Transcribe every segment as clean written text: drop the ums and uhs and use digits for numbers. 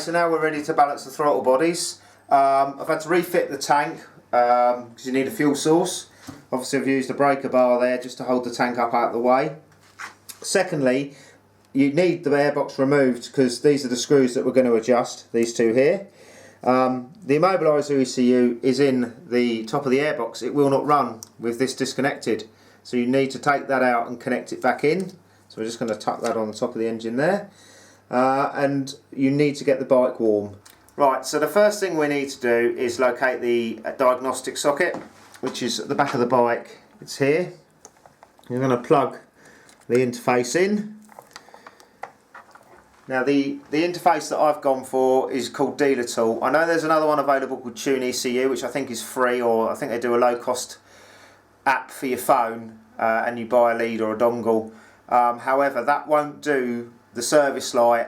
so now we're ready to balance the throttle bodies. I've had to refit the tank because you need a fuel source. Obviously I've used a breaker bar there just to hold the tank up out of the way. Secondly, you need the airbox removed because these are the screws that we're going to adjust, these two here. The immobiliser ECU is in the top of the airbox. It will not run with this disconnected, so you need to take that out and connect it back in. So we're just going to tuck that on the top of the engine there, and you need to get the bike warm. Right, so the first thing we need to do is locate the diagnostic socket, which is at the back of the bike. It's here. You're going to plug the interface in. Now the interface that I've gone for is called Dealertool. I know there's another one available called Tune ECU, which I think is free, or I think they do a low cost app for your phone and you buy a lead or a dongle. However, that won't do the service light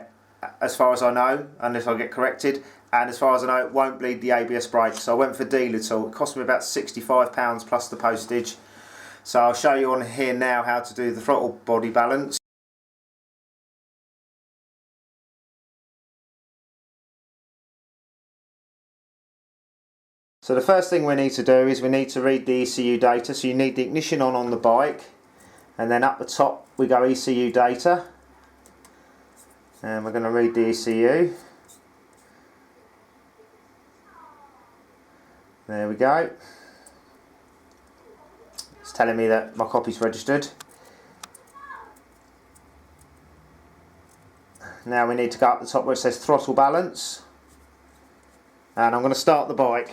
as far as I know, unless I get corrected, and as far as I know it won't bleed the ABS brakes. So I went for Dealertool. It cost me about £65 plus the postage. So I'll show you on here now how to do the throttle body balance. So the first thing we need to do is we need to read the ECU data. So you need the ignition on the bike, and then up the top we go ECU data, and we're going to read the ECU. There we go. It's telling me that my copy's registered. Now we need to go up the top where it says throttle balance, and I'm going to start the bike.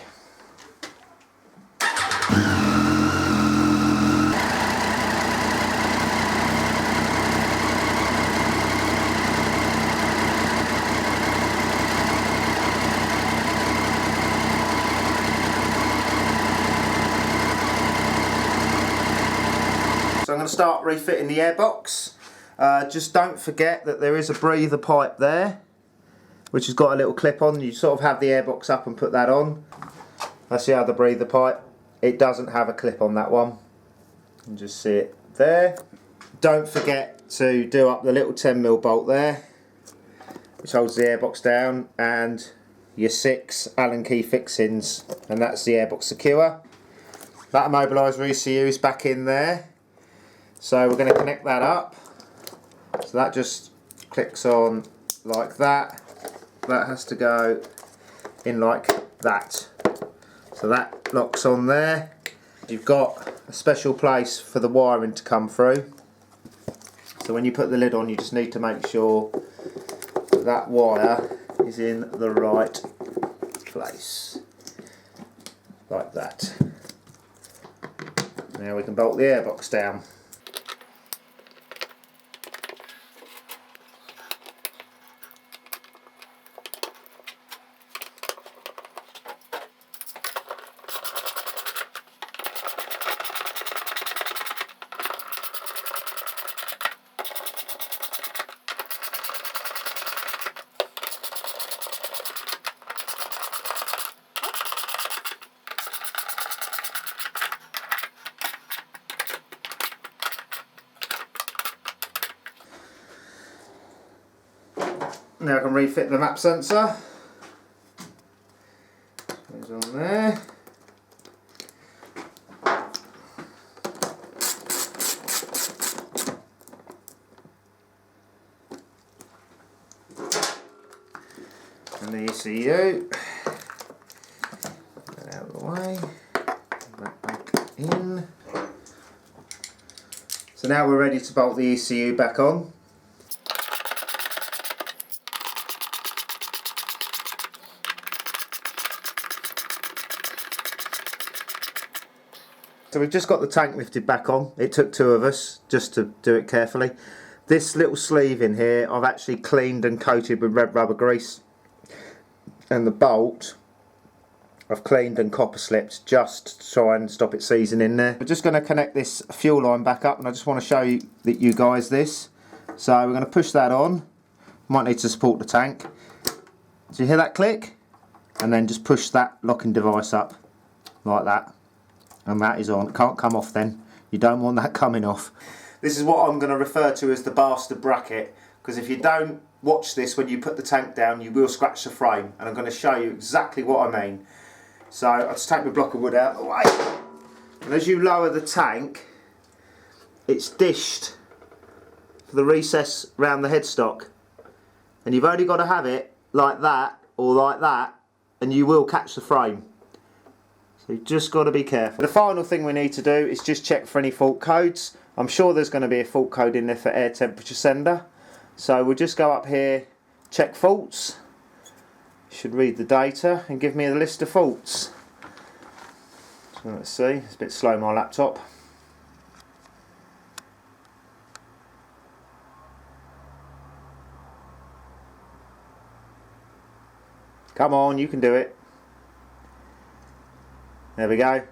So I'm going to start refitting the airbox. Just don't forget that there is a breather pipe there, which has got a little clip on. You sort of have the airbox up and put that on. That's the other breather pipe. It doesn't have a clip on that one. You can just see it there. Don't forget to do up the little 10mm bolt there, which holds the airbox down, and your 6 Allen key fixings, and that's the airbox secure. That immobiliser ECU is back in there. So we're going to connect that up. So that just clicks on like that. That has to go in like that. So that locks on there. You've got a special place for the wiring to come through. So when you put the lid on, you just need to make sure that wire is in the right place. Like that. Now we can bolt the airbox down. Now I can refit the map sensor. Goes on there. And the ECU. Get out of the way. That back in. So now we're ready to bolt the ECU back on. So we've just got the tank lifted back on. It took 2 of us just to do it carefully. This little sleeve in here I've actually cleaned and coated with red rubber grease, and the bolt I've cleaned and copper slipped just to try and stop it seizing in there. We're just going to connect this fuel line back up, and I just want to show you guys this. So we're going to push that on. Might need to support the tank. Do you hear that click? And then just push that locking device up like that. And that is on. It can't come off then. You don't want that coming off. This is what I'm going to refer to as the bastard bracket, because if you don't watch this when you put the tank down, you will scratch the frame, and I'm going to show you exactly what I mean. So I'll just take my block of wood out of the way, and as you lower the tank, it's dished for the recess round the headstock, and you've only got to have it like that or like that, and you will catch the frame. So you've just got to be careful. The final thing we need to do is just check for any fault codes. I'm sure there's going to be a fault code in there for air temperature sender. So we'll just go up here, check faults. Should read the data and give me the list of faults. So let's see, it's a bit slow my laptop. Come on, you can do it. There we go.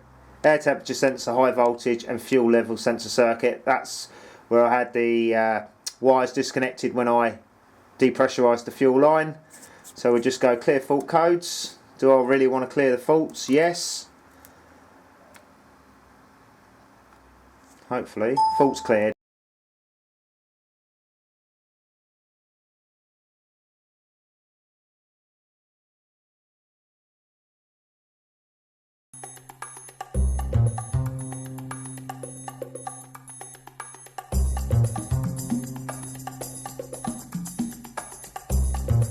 Air temperature sensor, high voltage and fuel level sensor circuit. That's where I had the wires disconnected when I depressurised the fuel line. So we'll just go clear fault codes. Do I really want to clear the faults? Yes. Hopefully. Faults cleared.